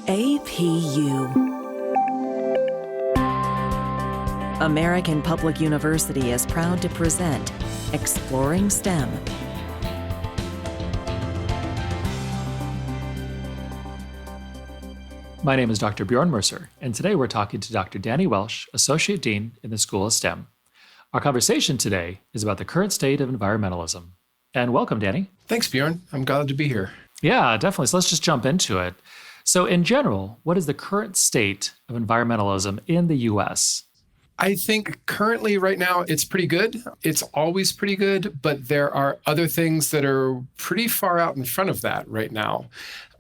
APU. American Public University is proud to present Exploring STEM. My name is Dr. Bjorn Mercer, and today we're talking to Dr. Danny Welsch, Associate Dean in the School of STEM. Our conversation today is about the current state of environmentalism. And welcome, Danny. Thanks, Bjorn. I'm glad to be here. Yeah, definitely. So let's just jump into it. So in general, what is the current state of environmentalism in the U.S.? I think currently right now it's pretty good. It's always pretty good, but there are other things that are pretty far out in front of that right now.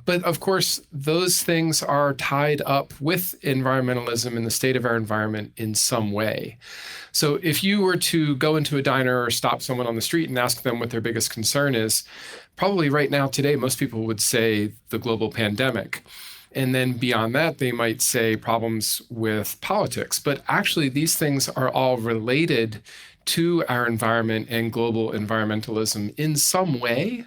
But of course, those things are tied up with environmentalism and the state of our environment in some way. So if you were to go into a diner or stop someone on the street and ask them what their biggest concern is, probably right now today, most people would say the global pandemic. And then beyond that, they might say problems with politics. But actually, these things are all related to our environment and global environmentalism in some way,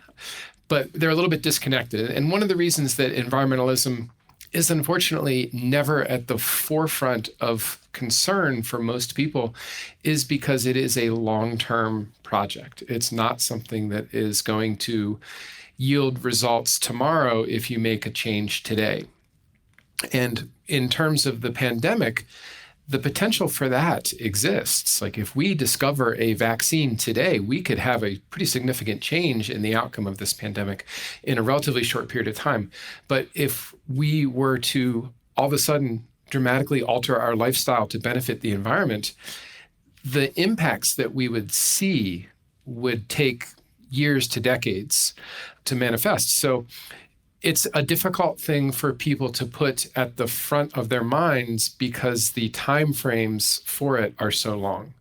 but they're a little bit disconnected. And one of the reasons that environmentalism is unfortunately never at the forefront of concern for most people is because it is a long-term project. It's not something that is going to yield results tomorrow if you make a change today. And in terms of the pandemic, the potential for that exists. Like if we discover a vaccine today, we could have a pretty significant change in the outcome of this pandemic in a relatively short period of time. But if we were to all of a sudden dramatically alter our lifestyle to benefit the environment, the impacts that we would see would take years to decades to manifest. So it's a difficult thing for people to put at the front of their minds because the time frames for it are so long.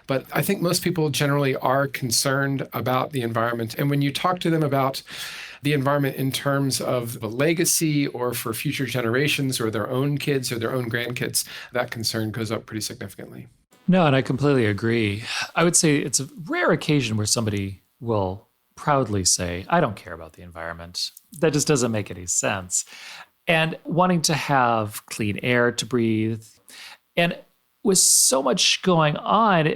But I think most people generally are concerned about the environment. And when you talk to them about the environment in terms of the legacy or for future generations or their own kids or their own grandkids, that concern goes up pretty significantly. No, and I completely agree. I would say it's a rare occasion where somebody will proudly say, I don't care about the environment. That just doesn't make any sense. And wanting to have clean air to breathe. And with so much going on,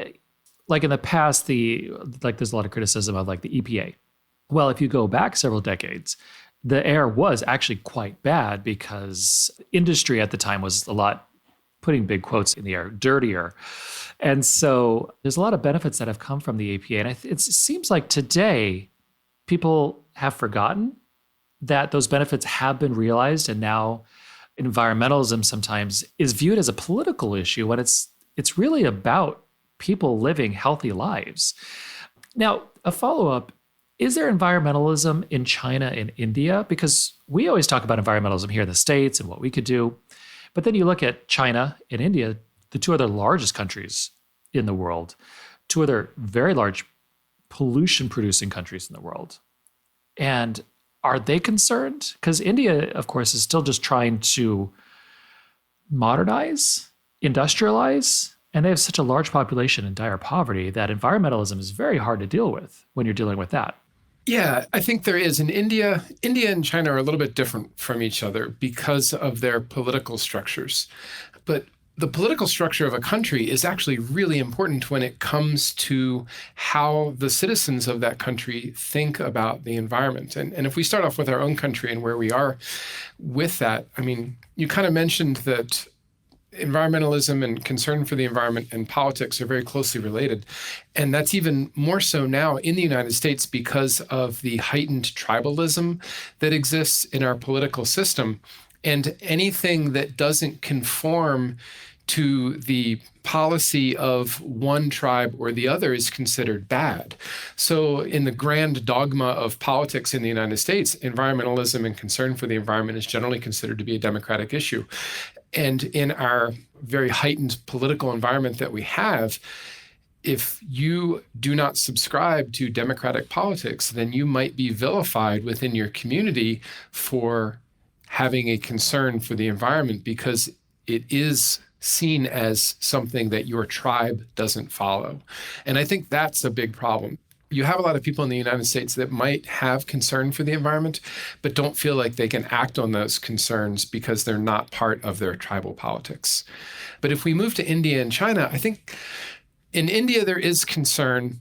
like in the past, there's a lot of criticism of like the EPA. Well, if you go back several decades, the air was actually quite bad because industry at the time was a lot, putting big quotes in the air, dirtier. And so there's a lot of benefits that have come from the EPA. And it seems like today, people have forgotten that those benefits have been realized, and now environmentalism sometimes is viewed as a political issue when it's really about people living healthy lives. Now, a follow-up, is there environmentalism in China and India? Because we always talk about environmentalism here in the States and what we could do, but then you look at China and India, the two other largest countries in the world, two other very large pollution-producing countries in the world. And are they concerned? Because India, of course, is still just trying to modernize, industrialize, and they have such a large population in dire poverty that environmentalism is very hard to deal with when you're dealing with that. Yeah, I think there is. In India and China are a little bit different from each other because of their political structures. But the political structure of a country is actually really important when it comes to how the citizens of that country think about the environment. And if we start off with our own country and where we are with that, I mean, you kind of mentioned that environmentalism and concern for the environment and politics are very closely related. And that's even more so now in the United States because of the heightened tribalism that exists in our political system. And anything that doesn't conform to the policy of one tribe or the other is considered bad. So in the grand dogma of politics in the United States, environmentalism and concern for the environment is generally considered to be a democratic issue. And in our very heightened political environment that we have, if you do not subscribe to democratic politics, then you might be vilified within your community for having a concern for the environment because it is seen as something that your tribe doesn't follow. And I think that's a big problem. You have a lot of people in the United States that might have concern for the environment, but don't feel like they can act on those concerns because they're not part of their tribal politics. But if we move to India and China, I think in India there is concern,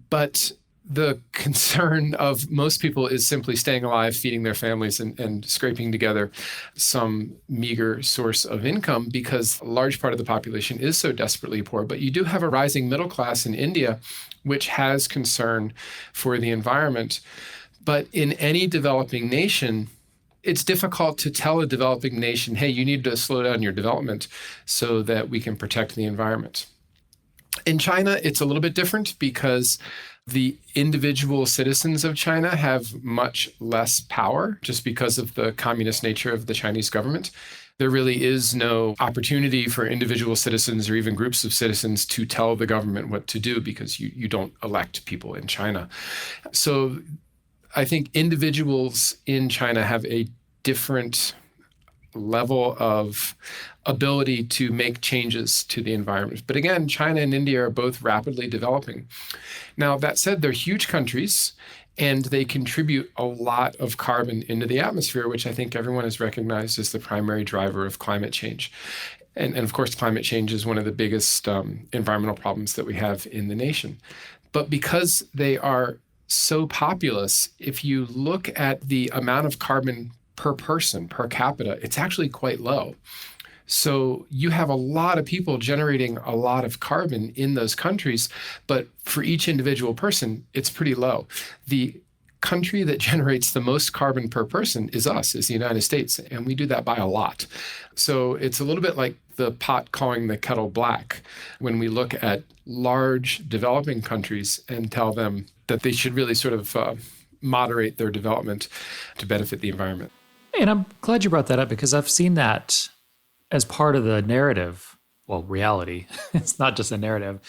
but the concern of most people is simply staying alive, feeding their families, and scraping together some meager source of income because a large part of the population is so desperately poor. But you do have a rising middle class in India, which has concern for the environment. But in any developing nation, it's difficult to tell a developing nation, hey, you need to slow down your development so that we can protect the environment. In China, it's a little bit different because the individual citizens of China have much less power just because of the communist nature of the Chinese government. There really is no opportunity for individual citizens or even groups of citizens to tell the government what to do because you don't elect people in China. So I think individuals in China have a different level of ability to make changes to the environment. But again, China and India are both rapidly developing. Now, that said, they're huge countries and they contribute a lot of carbon into the atmosphere, which I think everyone has recognized as the primary driver of climate change. And of course, climate change is one of the biggest environmental problems that we have in the nation. But because they are so populous, if you look at the amount of carbon per person, per capita, it's actually quite low. So you have a lot of people generating a lot of carbon in those countries, but for each individual person, it's pretty low. The country that generates the most carbon per person is us, is the United States, and we do that by a lot. So it's a little bit like the pot calling the kettle black when we look at large developing countries and tell them that they should really sort of moderate their development to benefit the environment. And I'm glad you brought that up because I've seen that as part of the narrative, well, reality, it's not just a narrative,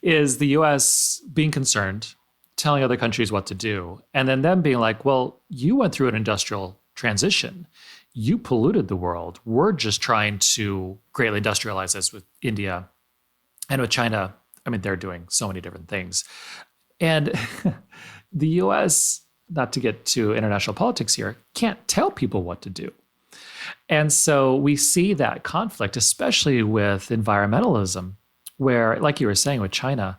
is the US being concerned, telling other countries what to do, and then them being like, well, you went through an industrial transition. You polluted the world. We're just trying to greatly industrialize this with India and with China. I mean, they're doing so many different things. And the US, not to get to international politics here, can't tell people what to do. And so we see that conflict, especially with environmentalism, where, like you were saying with China,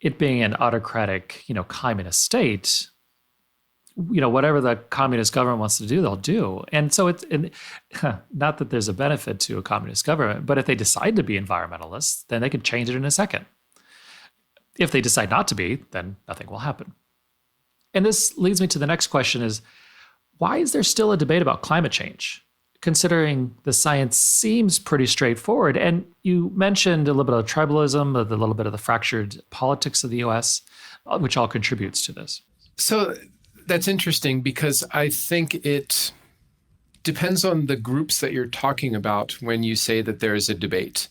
it being an autocratic, communist state, whatever the communist government wants to do, they'll do. And so not that there's a benefit to a communist government, but if they decide to be environmentalists, then they can change it in a second. If they decide not to be, then nothing will happen. And this leads me to the next question is, why is there still a debate about climate change, considering the science seems pretty straightforward? And you mentioned a little bit of tribalism, a little bit of the fractured politics of the US, which all contributes to this. So that's interesting because I think it depends on the groups that you're talking about when you say that there is a debate.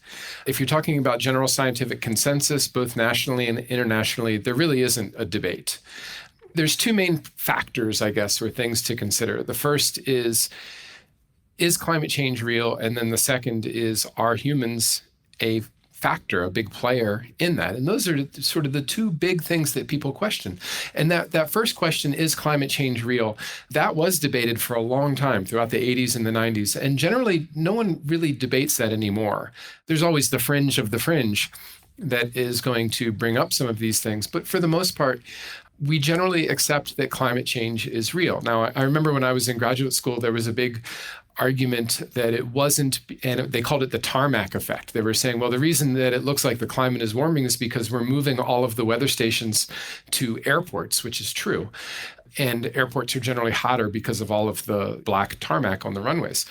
If you're talking about general scientific consensus, both nationally and internationally, there really isn't a debate. There's two main factors, I guess, or things to consider. The first is climate change real? And then the second is, are humans a factor, a big player in that? And those are sort of the two big things that people question. And that first question, is climate change real? That was debated for a long time throughout the 80s and the 90s. And generally, no one really debates that anymore. There's always the fringe of the fringe that is going to bring up some of these things. But for the most part, we generally accept that climate change is real. Now, I remember when I was in graduate school, there was a big argument that it wasn't, and they called it the tarmac effect. They were saying, well, the reason that it looks like the climate is warming is because we're moving all of the weather stations to airports, which is true. And airports are generally hotter because of all of the black tarmac on the runways.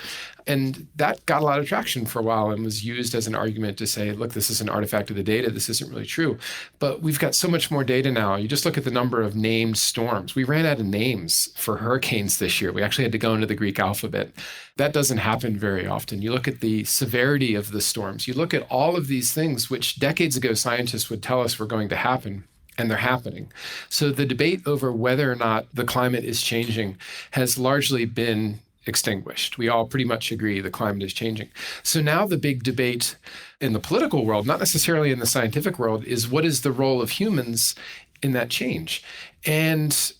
And that got a lot of traction for a while and was used as an argument to say, look, this is an artifact of the data. This isn't really true. But we've got so much more data now. You just look at the number of named storms. We ran out of names for hurricanes this year. We actually had to go into the Greek alphabet. That doesn't happen very often. You look at the severity of the storms. You look at all of these things, which decades ago scientists would tell us were going to happen. And they're happening. So the debate over whether or not the climate is changing has largely been extinguished. We all pretty much agree the climate is changing. So now the big debate in the political world, not necessarily in the scientific world, is what is the role of humans in that change. And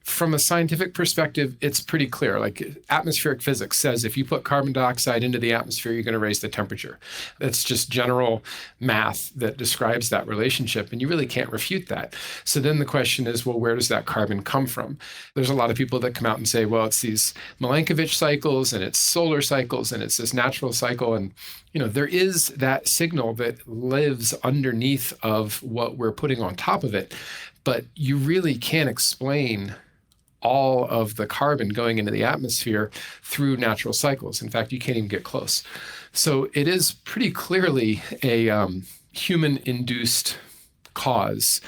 from a scientific perspective, it's pretty clear. Like atmospheric physics says, if you put carbon dioxide into the atmosphere, you're going to raise the temperature. That's just general math that describes that relationship, and you really can't refute that. So then the question is, well, where does that carbon come from? There's a lot of people that come out and say, well, it's these Milankovitch cycles, and it's solar cycles, and it's this natural cycle. And there is that signal that lives underneath of what we're putting on top of it, but you really can't explain all of the carbon going into the atmosphere through natural cycles. In fact, you can't even get close. So it is pretty clearly a human-induced cause,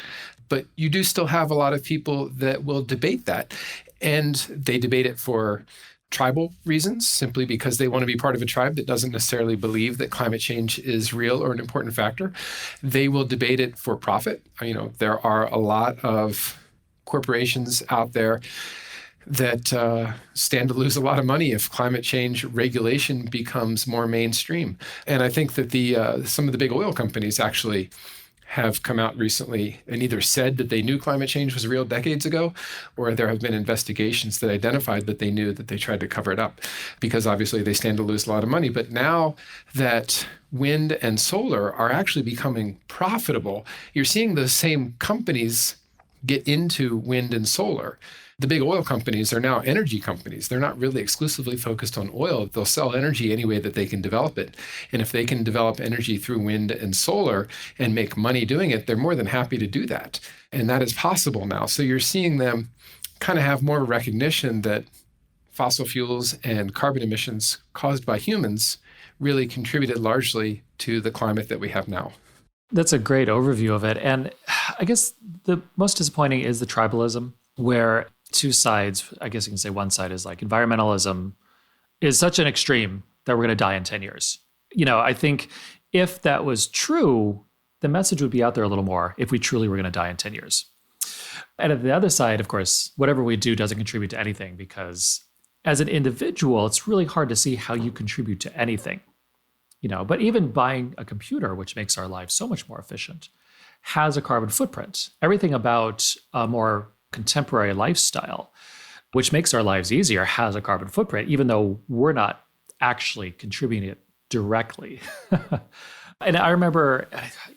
but you do still have a lot of people that will debate that. And they debate it for tribal reasons, simply because they want to be part of a tribe that doesn't necessarily believe that climate change is real or an important factor. They will debate it for profit. There are a lot of corporations out there that stand to lose a lot of money if climate change regulation becomes more mainstream. And I think that some of the big oil companies actually have come out recently and either said that they knew climate change was real decades ago, or there have been investigations that identified that they knew, that they tried to cover it up, because obviously they stand to lose a lot of money. But now that wind and solar are actually becoming profitable, you're seeing those same companies get into wind and solar. The big oil companies are now energy companies. They're not really exclusively focused on oil. They'll sell energy any way that they can develop it. And if they can develop energy through wind and solar and make money doing it, they're more than happy to do that. And that is possible now. So you're seeing them kind of have more recognition that fossil fuels and carbon emissions caused by humans really contributed largely to the climate that we have now. That's a great overview of it. And I guess the most disappointing is the tribalism, where two sides, I guess you can say one side is like environmentalism is such an extreme that we're going to die in 10 years. I think if that was true, the message would be out there a little more if we truly were going to die in 10 years. And at the other side, of course, whatever we do doesn't contribute to anything, because as an individual, it's really hard to see how you contribute to anything. But even buying a computer, which makes our lives so much more efficient, has a carbon footprint. Everything about a more contemporary lifestyle, which makes our lives easier, has a carbon footprint, even though we're not actually contributing it directly. And I remember,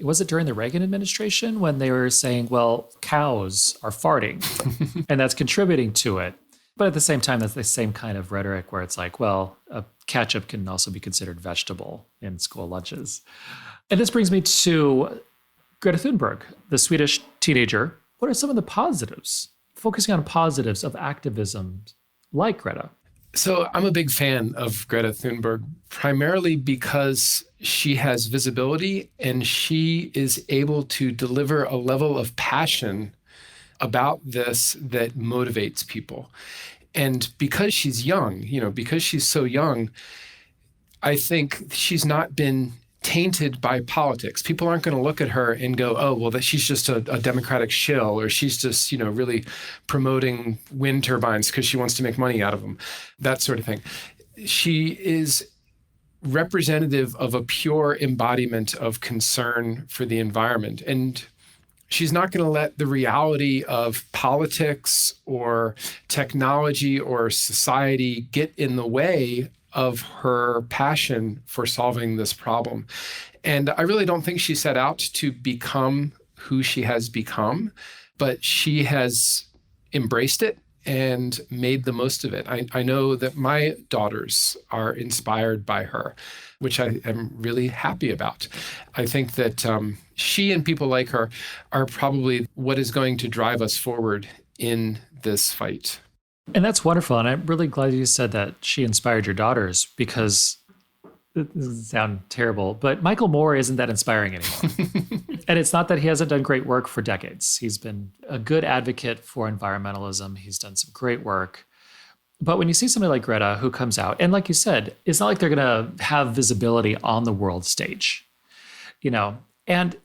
was it during the Reagan administration when they were saying, well, cows are farting and that's contributing to it. But at the same time, that's the same kind of rhetoric where it's like, well, ketchup can also be considered vegetable in school lunches. And this brings me to Greta Thunberg, the Swedish teenager. What are some of the positives, focusing on positives of activism like Greta? So I'm a big fan of Greta Thunberg, primarily because she has visibility and she is able to deliver a level of passion about this that motivates people. And because she's young, because she's so young, I think she's not been tainted by politics. People aren't going to look at her and go, oh, well, that she's just a Democratic shill, or she's just, really promoting wind turbines because she wants to make money out of them, that sort of thing. She is representative of a pure embodiment of concern for the environment. And she's not going to let the reality of politics or technology or society get in the way of her passion for solving this problem. And I really don't think she set out to become who she has become, but she has embraced it and made the most of it. I know that my daughters are inspired by her, which I am really happy about. I think that she and people like her are probably what is going to drive us forward in this fight. And that's wonderful. And I'm really glad you said that she inspired your daughters, because it doesn't sound terrible, but Michael Moore isn't that inspiring anymore. And it's not that he hasn't done great work for decades. He's been a good advocate for environmentalism. He's done some great work. But when you see somebody like Greta who comes out, and like you said, it's not like they're going to have visibility on the world stage, and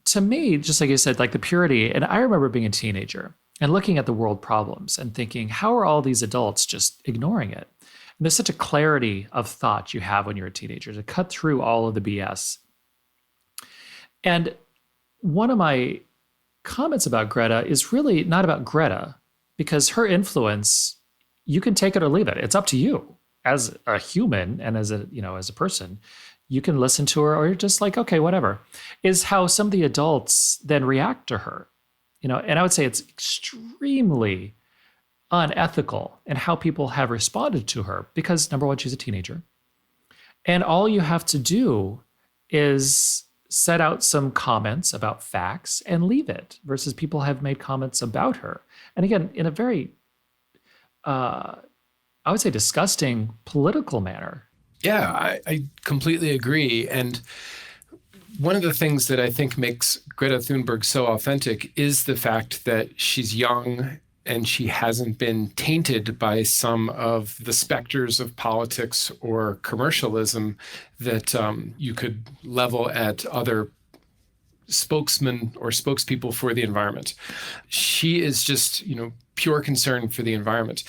to me, just like you said, like the purity, and I remember being a teenager and looking at the world problems and thinking, how are all these adults just ignoring it? And there's such a clarity of thought you have when you're a teenager to cut through all of the BS. And one of my comments about Greta is really not about Greta, because her influence, you can take it or leave it. It's up to you as a human and as a person. You can listen to her or you're just like, okay, whatever. Is how some of the adults then react to her. And I would say it's extremely unethical in how people have responded to her because, number one, she's a teenager. And all you have to do is set out some comments about facts and leave it, versus people have made comments about her. And again, in a very, I would say, disgusting political manner. Yeah, I completely agree. And one of the things that I think makes Greta Thunberg so authentic is the fact that she's young and she hasn't been tainted by some of the specters of politics or commercialism that you could level at other spokesmen or spokespeople for the environment. She is just, pure concern for the environment.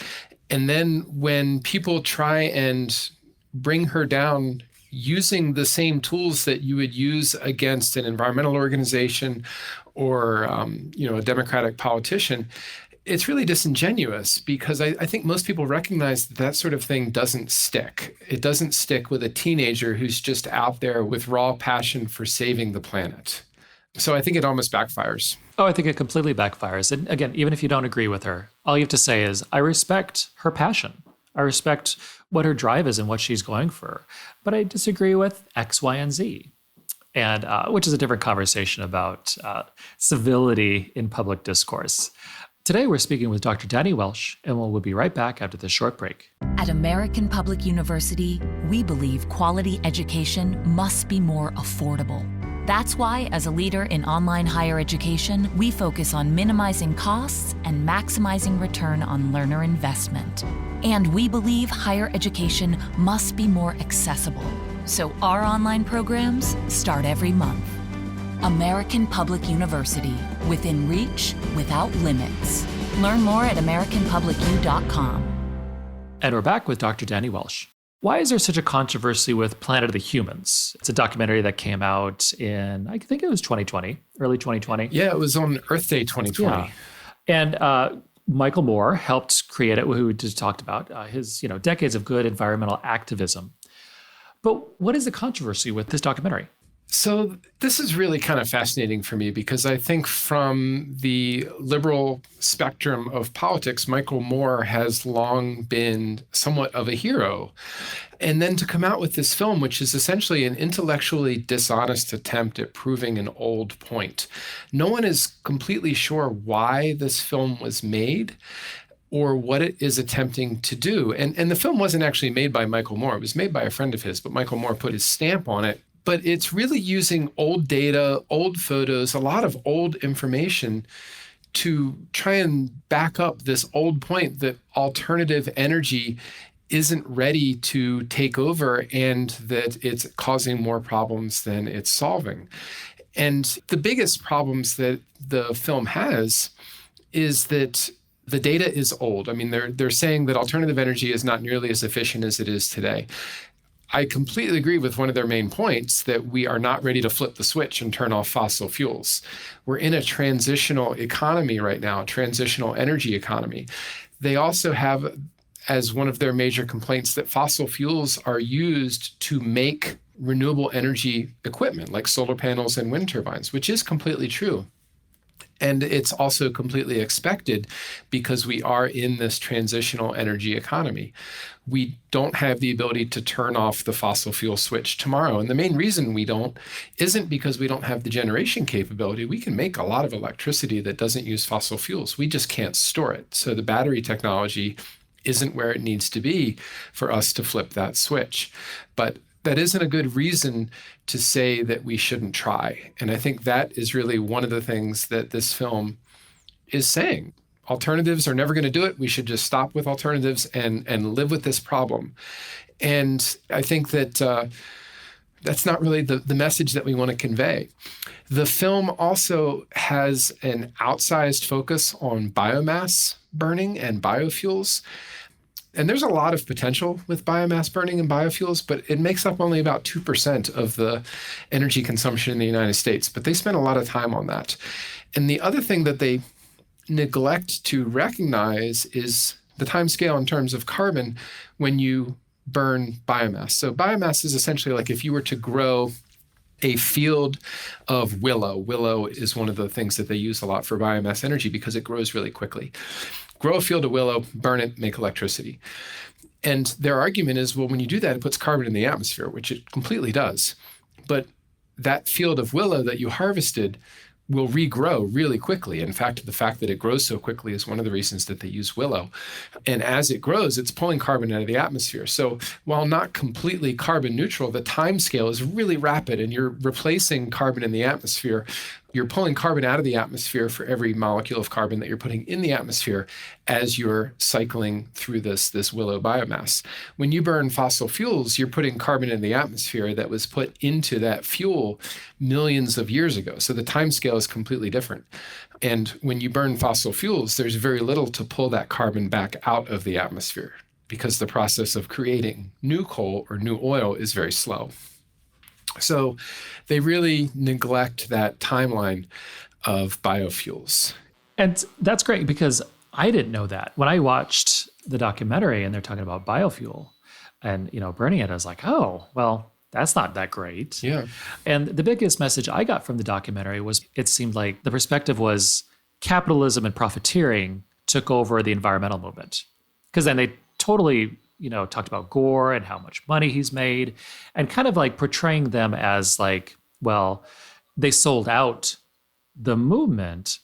And then when people try and bring her down using the same tools that you would use against an environmental organization or, a Democratic politician, it's really disingenuous because I think most people recognize that sort of thing doesn't stick. It doesn't stick with a teenager who's just out there with raw passion for saving the planet. So I think it almost backfires. Oh, I think it completely backfires. And again, even if you don't agree with her, all you have to say is, I respect her passion. I respect what her drive is and what she's going for. But I disagree with X, Y, and Z. And which is a different conversation about civility in public discourse. Today, we're speaking with Dr. Danny Welsch, and we'll be right back after this short break. At American Public University, we believe quality education must be more affordable. That's why, as a leader in online higher education, we focus on minimizing costs and maximizing return on learner investment. And we believe higher education must be more accessible. So our online programs start every month. American Public University, within reach, without limits. Learn more at americanpublicu.com. And we're back with Dr. Danny Welsch. Why is there such a controversy with Planet of the Humans? It's a documentary that came out in, I think it was 2020, early 2020. Yeah, it was on Earth Day 2020. Yeah. And Michael Moore helped create it, who we just talked about, his decades of good environmental activism. But what is the controversy with this documentary? So this is really kind of fascinating for me because I think from the liberal spectrum of politics, Michael Moore has long been somewhat of a hero. And then to come out with this film, which is essentially an intellectually dishonest attempt at proving an old point. No one is completely sure why this film was made or what it is attempting to do. And the film wasn't actually made by Michael Moore. It was made by a friend of his, but Michael Moore put his stamp on it. But it's really using old data, old photos, a lot of old information to try and back up this old point that alternative energy isn't ready to take over and that it's causing more problems than it's solving. And the biggest problems that the film has is that the data is old. I mean, they're saying that alternative energy is not nearly as efficient as it is today. I completely agree with one of their main points that we are not ready to flip the switch and turn off fossil fuels. We're in a transitional economy right now, transitional energy economy. They also have as one of their major complaints that fossil fuels are used to make renewable energy equipment like solar panels and wind turbines, which is completely true. And it's also completely expected because we are in this transitional energy economy. We don't have the ability to turn off the fossil fuel switch tomorrow. And the main reason we don't isn't because we don't have the generation capability. We can make a lot of electricity that doesn't use fossil fuels. We just can't store it. So the battery technology isn't where it needs to be for us to flip that switch. But that isn't a good reason to say that we shouldn't try. And I think that is really one of the things that this film is saying. Alternatives are never going to do it. We should just stop with alternatives and live with this problem. And I think that that's not really the message that we want to convey. The film also has an outsized focus on biomass burning and biofuels. And there's a lot of potential with biomass burning and biofuels, but it makes up only about 2% of the energy consumption in the United States. But they spend a lot of time on that. And the other thing that they neglect to recognize is the time scale in terms of carbon when you burn biomass. So biomass is essentially like if you were to grow a field of willow. Willow is one of the things that they use a lot for biomass energy because it grows really quickly. Grow a field of willow, burn it, make electricity. And their argument is, well, when you do that, it puts carbon in the atmosphere, which it completely does. But that field of willow that you harvested will regrow really quickly. In fact, the fact that it grows so quickly is one of the reasons that they use willow. And as it grows, it's pulling carbon out of the atmosphere. So while not completely carbon neutral, the time scale is really rapid, and you're replacing carbon in the atmosphere. You're pulling carbon out of the atmosphere for every molecule of carbon that you're putting in the atmosphere as you're cycling through this willow biomass. When you burn fossil fuels, you're putting carbon in the atmosphere that was put into that fuel millions of years ago. So the time scale is completely different. And when you burn fossil fuels, there's very little to pull that carbon back out of the atmosphere because the process of creating new coal or new oil is very slow. So they really neglect that timeline of biofuels. And that's great because I didn't know that. When I watched the documentary and they're talking about biofuel and, burning it, I was like, oh, well, that's not that great. Yeah. And the biggest message I got from the documentary was it seemed like the perspective was capitalism and profiteering took over the environmental movement. Because then they totally talked about Gore and how much money he's made and kind of like portraying them as like, well, they sold out the movement.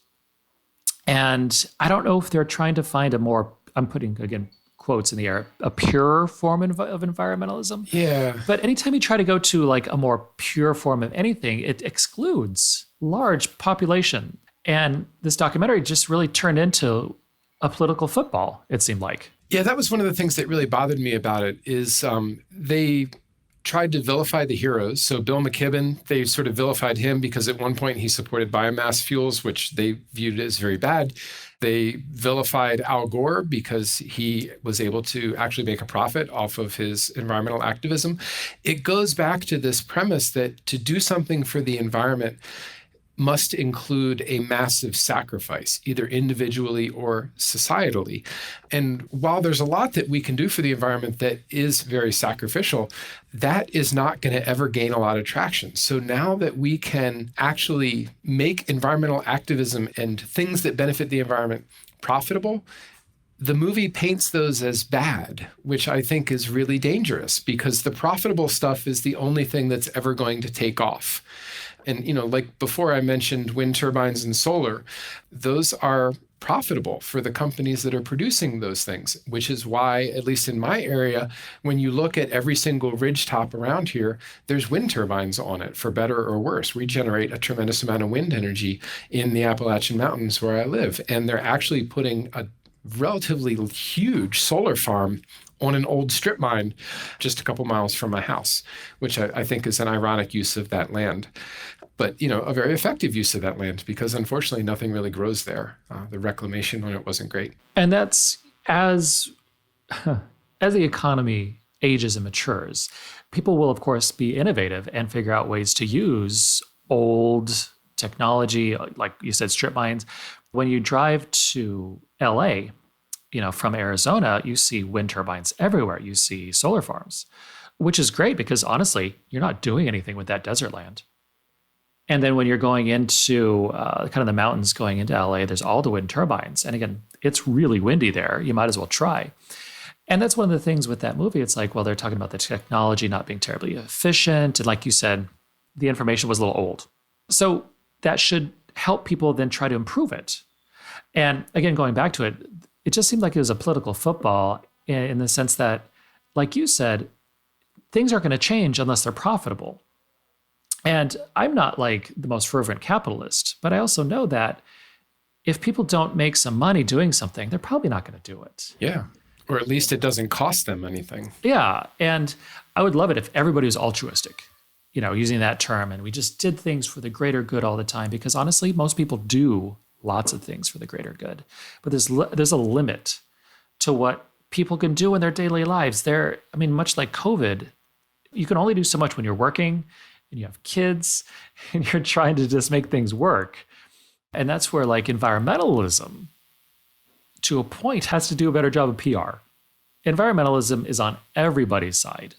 And I don't know if they're trying to find a more, I'm putting, again, quotes in the air, a purer form of environmentalism. Yeah. But anytime you try to go to like a more pure form of anything, it excludes large population. And this documentary just really turned into a political football, it seemed like. Yeah, that was one of the things that really bothered me about it is they tried to vilify the heroes. So Bill McKibben, they sort of vilified him because at one point he supported biomass fuels, which they viewed as very bad. They vilified Al Gore because he was able to actually make a profit off of his environmental activism. It goes back to this premise that to do something for the environment must include a massive sacrifice, either individually or societally. And while there's a lot that we can do for the environment that is very sacrificial, that is not going to ever gain a lot of traction. So now that we can actually make environmental activism and things that benefit the environment profitable, the movie paints those as bad, which I think is really dangerous because the profitable stuff is the only thing that's ever going to take off. And, like before I mentioned wind turbines and solar, those are profitable for the companies that are producing those things, which is why, at least in my area, when you look at every single ridgetop around here, there's wind turbines on it, for better or worse. We generate a tremendous amount of wind energy in the Appalachian Mountains where I live, and they're actually putting a relatively huge solar farm on an old strip mine just a couple miles from my house, which I think is an ironic use of that land. But, a very effective use of that land because unfortunately nothing really grows there. The reclamation on it wasn't great. And that's as the economy ages and matures, people will, of course, be innovative and figure out ways to use old technology, like you said, strip mines. When you drive to LA, from Arizona, you see wind turbines everywhere. You see solar farms, which is great because honestly, you're not doing anything with that desert land. And then when you're going into kind of the mountains going into LA, there's all the wind turbines. And again, it's really windy there. You might as well try. And that's one of the things with that movie. It's like, well, they're talking about the technology not being terribly efficient. And like you said, the information was a little old. So that should help people then try to improve it. And again, going back to it, it just seemed like it was a political football in the sense that, like you said, things aren't going to change unless they're profitable. And I'm not like the most fervent capitalist, but I also know that if people don't make some money doing something, they're probably not going to do it. Yeah. Or at least it doesn't cost them anything. Yeah. And I would love it if everybody was altruistic, using that term. And we just did things for the greater good all the time, because honestly, most people do lots of things for the greater good. But there's a limit to what people can do in their daily lives. Much like COVID, you can only do so much when you're working and you have kids and you're trying to just make things work. And that's where like environmentalism, to a point, has to do a better job of PR. Environmentalism is on everybody's side,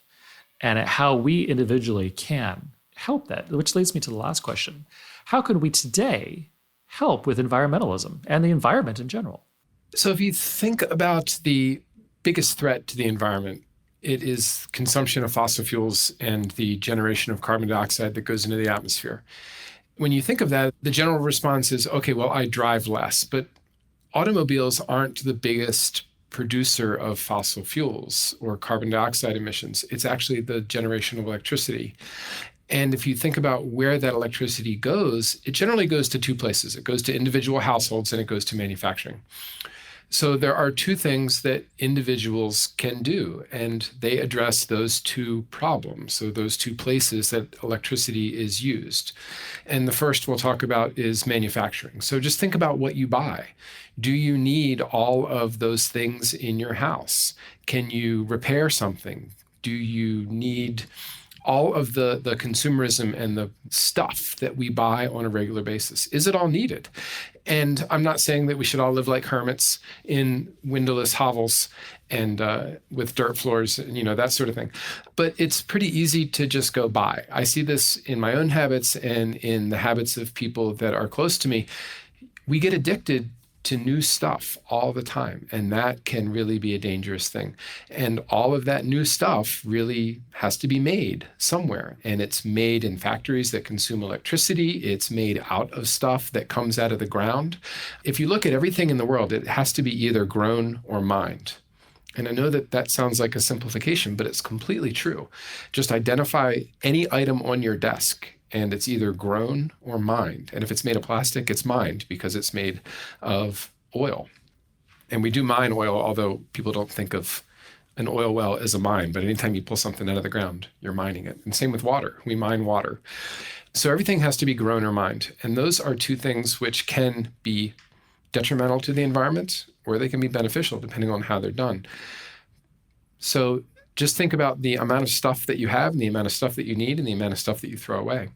and how we individually can help that, which leads me to the last question. How can we today help with environmentalism and the environment in general? So if you think about the biggest threat to the environment, it is consumption of fossil fuels and the generation of carbon dioxide that goes into the atmosphere. When you think of that, the general response is, okay, well, I drive less, but automobiles aren't the biggest producer of fossil fuels or carbon dioxide emissions. It's actually the generation of electricity. And if you think about where that electricity goes, it generally goes to two places. It goes to individual households and it goes to manufacturing. So there are two things that individuals can do, and they address those two problems. So those two places that electricity is used. And the first we'll talk about is manufacturing. So just think about what you buy. Do you need all of those things in your house? Can you repair something? Do you need all of the consumerism and the stuff that we buy on a regular basis? Is it all needed? And I'm not saying that we should all live like hermits in windowless hovels and with dirt floors, that sort of thing. But it's pretty easy to just go buy. I see this in my own habits and in the habits of people that are close to me. We get addicted to new stuff all the time, and that can really be a dangerous thing. And all of that new stuff really has to be made somewhere, and it's made in factories that consume electricity. It's made out of stuff that comes out of the ground. If you look at everything in the world, it has to be either grown or mined. And I know that that sounds like a simplification, but it's completely true. Just identify any item on your desk, and it's either grown or mined. And if it's made of plastic, it's mined because it's made of oil. And we do mine oil, although people don't think of an oil well as a mine. But anytime you pull something out of the ground, you're mining it. And same with water. We mine water. So everything has to be grown or mined. And those are two things which can be detrimental to the environment, or they can be beneficial depending on how they're done. So just think about the amount of stuff that you have and the amount of stuff that you need and the amount of stuff that you throw away.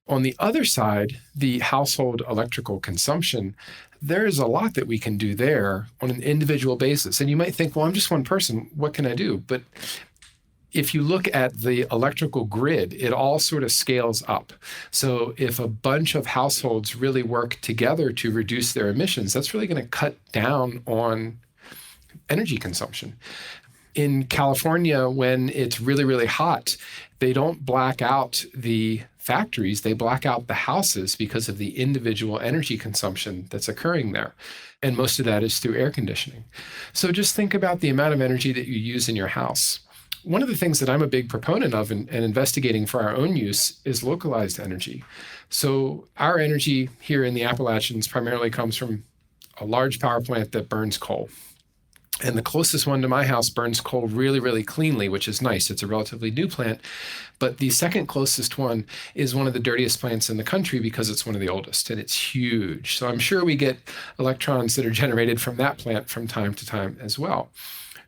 On the other side, the household electrical consumption, there is a lot that we can do there on an individual basis. And you might think, well, I'm just one person. What can I do? But if you look at the electrical grid, it all sort of scales up. So if a bunch of households really work together to reduce their emissions, that's really going to cut down on energy consumption. In California, when it's really, really hot, they don't black out the factories, they black out the houses because of the individual energy consumption that's occurring there. And most of that is through air conditioning. So just think about the amount of energy that you use in your house. One of the things that I'm a big proponent of and investigating for our own use is localized energy. So our energy here in the Appalachians primarily comes from a large power plant that burns coal. And the closest one to my house burns coal really, really cleanly, which is nice. It's a relatively new plant. But the second closest one is one of the dirtiest plants in the country because it's one of the oldest, and it's huge. So I'm sure we get electrons that are generated from that plant from time to time as well.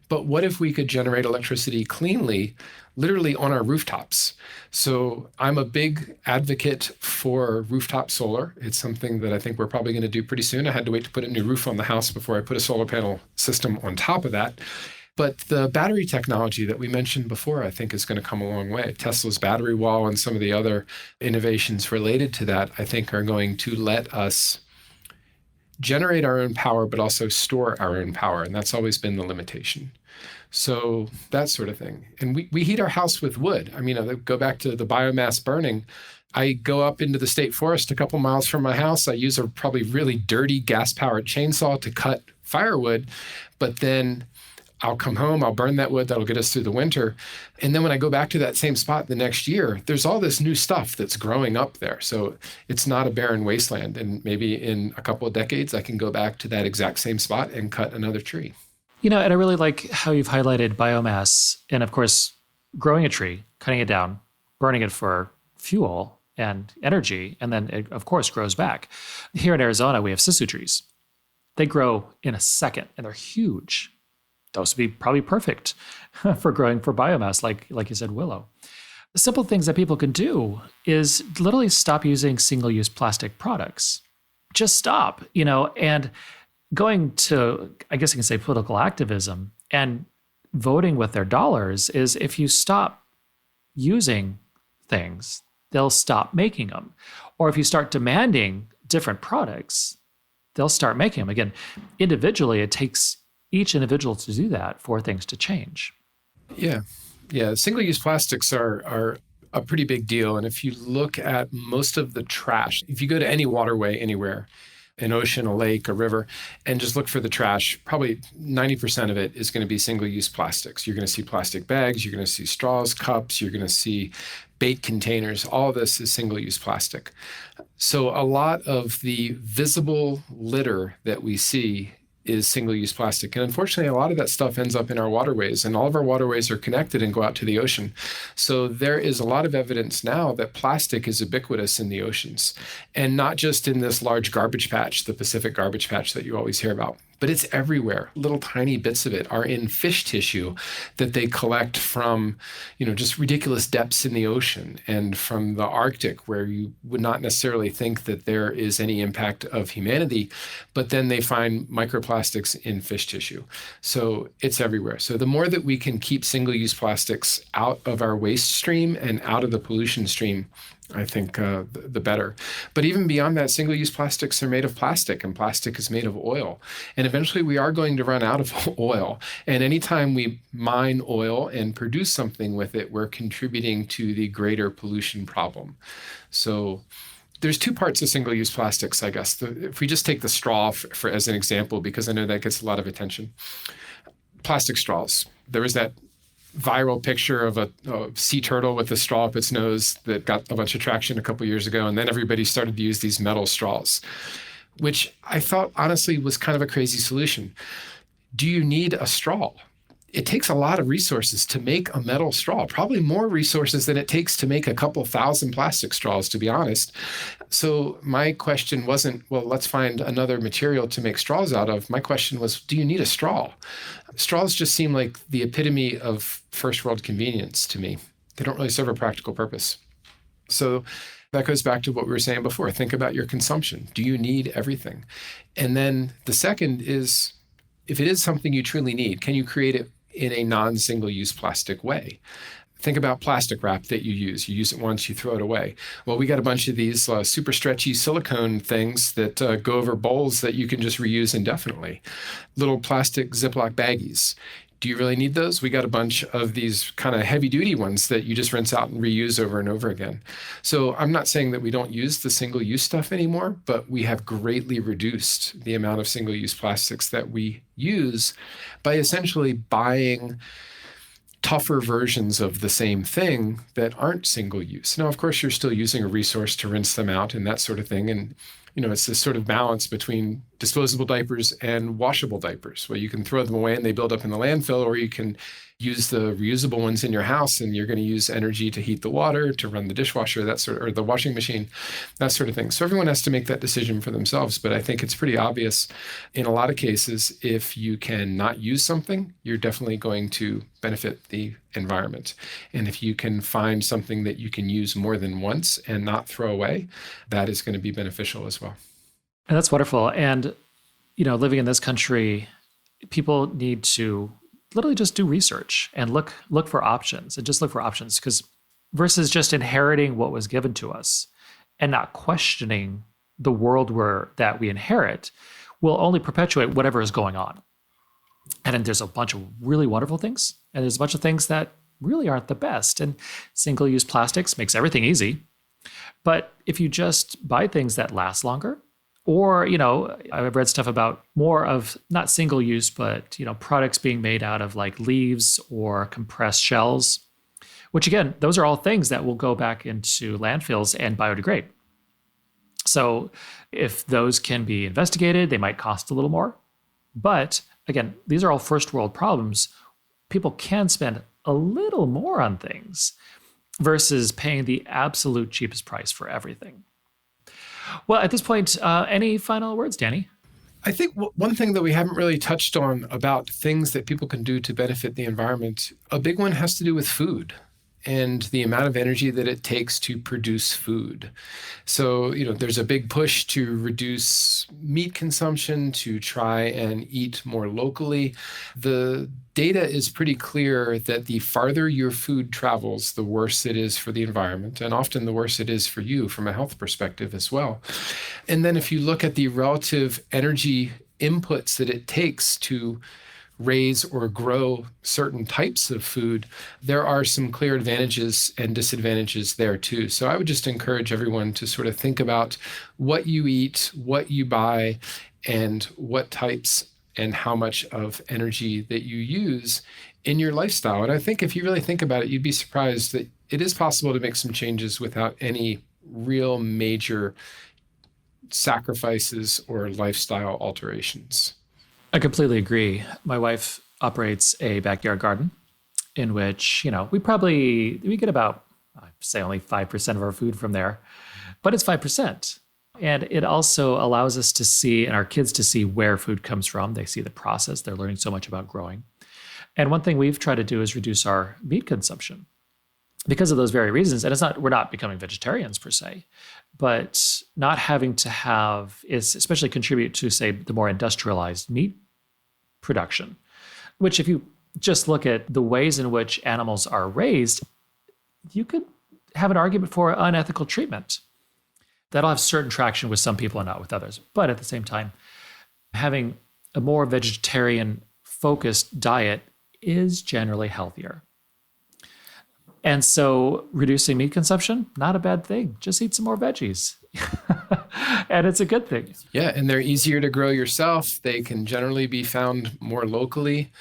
But what if we could generate electricity cleanly, literally on our rooftops? So I'm a big advocate for rooftop solar. It's something that I think we're probably going to do pretty soon. I had to wait to put a new roof on the house before I put a solar panel system on top of that. But the battery technology that we mentioned before, I think, is going to come a long way. Tesla's battery wall and some of the other innovations related to that, I think, are going to let us generate our own power, but also store our own power. And that's always been the limitation. So that sort of thing. And we heat our house with wood. I mean, I go back to the biomass burning. I go up into the state forest a couple miles from my house. I use a probably really dirty gas-powered chainsaw to cut firewood. But then I'll come home, I'll burn that wood, that'll get us through the winter. And then when I go back to that same spot the next year, there's all this new stuff that's growing up there. So it's not a barren wasteland. And maybe in a couple of decades, I can go back to that exact same spot and cut another tree. And I really like how you've highlighted biomass and, of course, growing a tree, cutting it down, burning it for fuel and energy, and then it, of course, grows back. Here in Arizona, we have sisu trees. They grow in a second, and they're huge. those would be probably perfect for growing for biomass, like you said, willow. The simple things that people can do is literally stop using single-use plastic products. Just stop, and going to, I guess you can say, political activism and voting with their dollars is if you stop using things, they'll stop making them. Or if you start demanding different products, they'll start making them. Again, individually, it takes each individual to do that for things to change. Yeah. Single-use plastics are a pretty big deal. And if you look at most of the trash, if you go to any waterway anywhere, an ocean, a lake, a river, and just look for the trash, probably 90% of it is going to be single-use plastics. You're going to see plastic bags, you're going to see straws, cups, you're going to see bait containers. All of this is single-use plastic. So a lot of the visible litter that we see is single-use plastic. And unfortunately, a lot of that stuff ends up in our waterways, and all of our waterways are connected and go out to the ocean. So there is a lot of evidence now that plastic is ubiquitous in the oceans, and not just in this large garbage patch, the Pacific garbage patch that you always hear about, but it's everywhere. Little tiny bits of it are in fish tissue that they collect from, just ridiculous depths in the ocean and from the Arctic, where you would not necessarily think that there is any impact of humanity, but then they find microplastics in fish tissue. So it's everywhere. So the more that we can keep single-use plastics out of our waste stream and out of the pollution stream, I think the better. But even beyond that, single-use plastics are made of plastic, and plastic is made of oil. And eventually we are going to run out of oil. And anytime we mine oil and produce something with it, we're contributing to the greater pollution problem. So there's two parts of single-use plastics, I guess. If we just take the straw for as an example, because I know that gets a lot of attention. Plastic straws. There was that viral picture of a sea turtle with a straw up its nose that got a bunch of traction a couple years ago. And then everybody started to use these metal straws, which I thought honestly was kind of a crazy solution. Do you need a straw? It takes a lot of resources to make a metal straw, probably more resources than it takes to make a couple thousand plastic straws, to be honest. So my question wasn't, well, let's find another material to make straws out of. My question was, do you need a straw? Straws just seem like the epitome of first world convenience to me. They don't really serve a practical purpose. So that goes back to what we were saying before. Think about your consumption. Do you need everything? And then the second is, if it is something you truly need, can you create it in a non-single-use plastic way? Think about plastic wrap that you use. You use it once, you throw it away. Well, we got a bunch of these super stretchy silicone things that go over bowls that you can just reuse indefinitely. Little plastic Ziploc baggies. Do you really need those? We got a bunch of these kind of heavy-duty ones that you just rinse out and reuse over and over again. So I'm not saying that we don't use the single-use stuff anymore, but we have greatly reduced the amount of single-use plastics that we use by essentially buying tougher versions of the same thing that aren't single-use. Now, of course, you're still using a resource to rinse them out and that sort of thing. And it's this sort of balance between disposable diapers and washable diapers, where you can throw them away and they build up in the landfill, or you can use the reusable ones in your house and you're going to use energy to heat the water, to run the dishwasher, or the washing machine, that sort of thing. So everyone has to make that decision for themselves. But I think it's pretty obvious in a lot of cases, if you can not use something, you're definitely going to benefit the environment. And if you can find something that you can use more than once and not throw away, that is going to be beneficial as well. And that's wonderful. And, living in this country, people need to literally just do research and look for options, and just look for options, because versus just inheriting what was given to us and not questioning the world that we inherit will only perpetuate whatever is going on. And then there's a bunch of really wonderful things, and there's a bunch of things that really aren't the best. And single-use plastics makes everything easy. But if you just buy things that last longer, or, I've read stuff about more of not single use, but, products being made out of like leaves or compressed shells, which again, those are all things that will go back into landfills and biodegrade. So if those can be investigated, they might cost a little more. But again, these are all first world problems. People can spend a little more on things versus paying the absolute cheapest price for everything. Well, at this point, any final words, Danny? I think one thing that we haven't really touched on about things that people can do to benefit the environment, a big one has to do with food and the amount of energy that it takes to produce food. So, there's a big push to reduce meat consumption, to try and eat more locally. The data is pretty clear that the farther your food travels, the worse it is for the environment, and often the worse it is for you from a health perspective as well. And then if you look at the relative energy inputs that it takes to raise or grow certain types of food, there are some clear advantages and disadvantages there too. So I would just encourage everyone to sort of think about what you eat, what you buy, and what types and how much of energy that you use in your lifestyle. And I think if you really think about it, you'd be surprised that it is possible to make some changes without any real major sacrifices or lifestyle alterations. I completely agree. My wife operates a backyard garden in which, we get about, I'd say only 5% of our food from there, but it's 5%. And it also allows us to see, and our kids to see where food comes from. They see the process. They're learning so much about growing. And one thing we've tried to do is reduce our meat consumption because of those very reasons. And we're not becoming vegetarians per se, but not having to have is especially contribute to, say, the more industrialized meat production, which if you just look at the ways in which animals are raised, you could have an argument for unethical treatment. That'll have certain traction with some people and not with others. But at the same time, having a more vegetarian-focused diet is generally healthier. And so reducing meat consumption, not a bad thing. Just eat some more veggies. And it's a good thing. Yeah, and they're easier to grow yourself. They can generally be found more locally.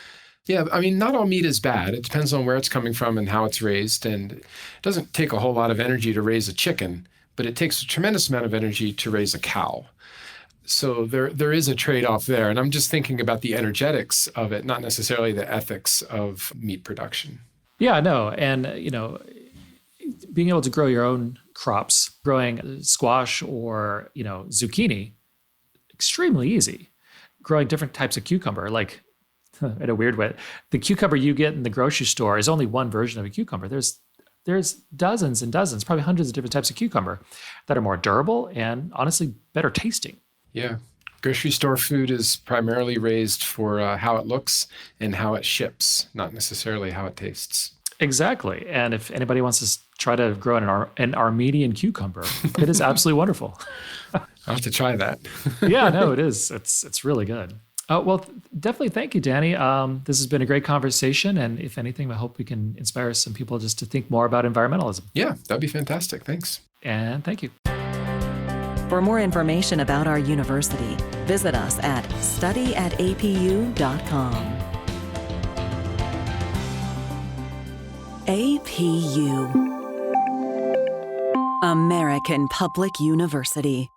Yeah, not all meat is bad. It depends on where it's coming from and how it's raised. And it doesn't take a whole lot of energy to raise a chicken, but it takes a tremendous amount of energy to raise a cow. So there is a trade-off there. And I'm just thinking about the energetics of it, not necessarily the ethics of meat production. Yeah, no. And, being able to grow your own crops, growing squash or, zucchini, extremely easy. Growing different types of cucumber, like in a weird way, the cucumber you get in the grocery store is only one version of a cucumber. There's dozens and dozens, probably hundreds of different types of cucumber that are more durable and honestly better tasting. Yeah. Grocery store food is primarily raised for how it looks and how it ships, not necessarily how it tastes. Exactly. And if anybody wants to try to grow an Armenian cucumber, it is absolutely wonderful. I'll have to try that. Yeah, no, it is. It's really good. Well, definitely thank you, Danny. This has been a great conversation. And if anything, I hope we can inspire some people just to think more about environmentalism. Yeah, that'd be fantastic. Thanks. And thank you. For more information about our university, visit us at studyatapu.com. APU, American Public University.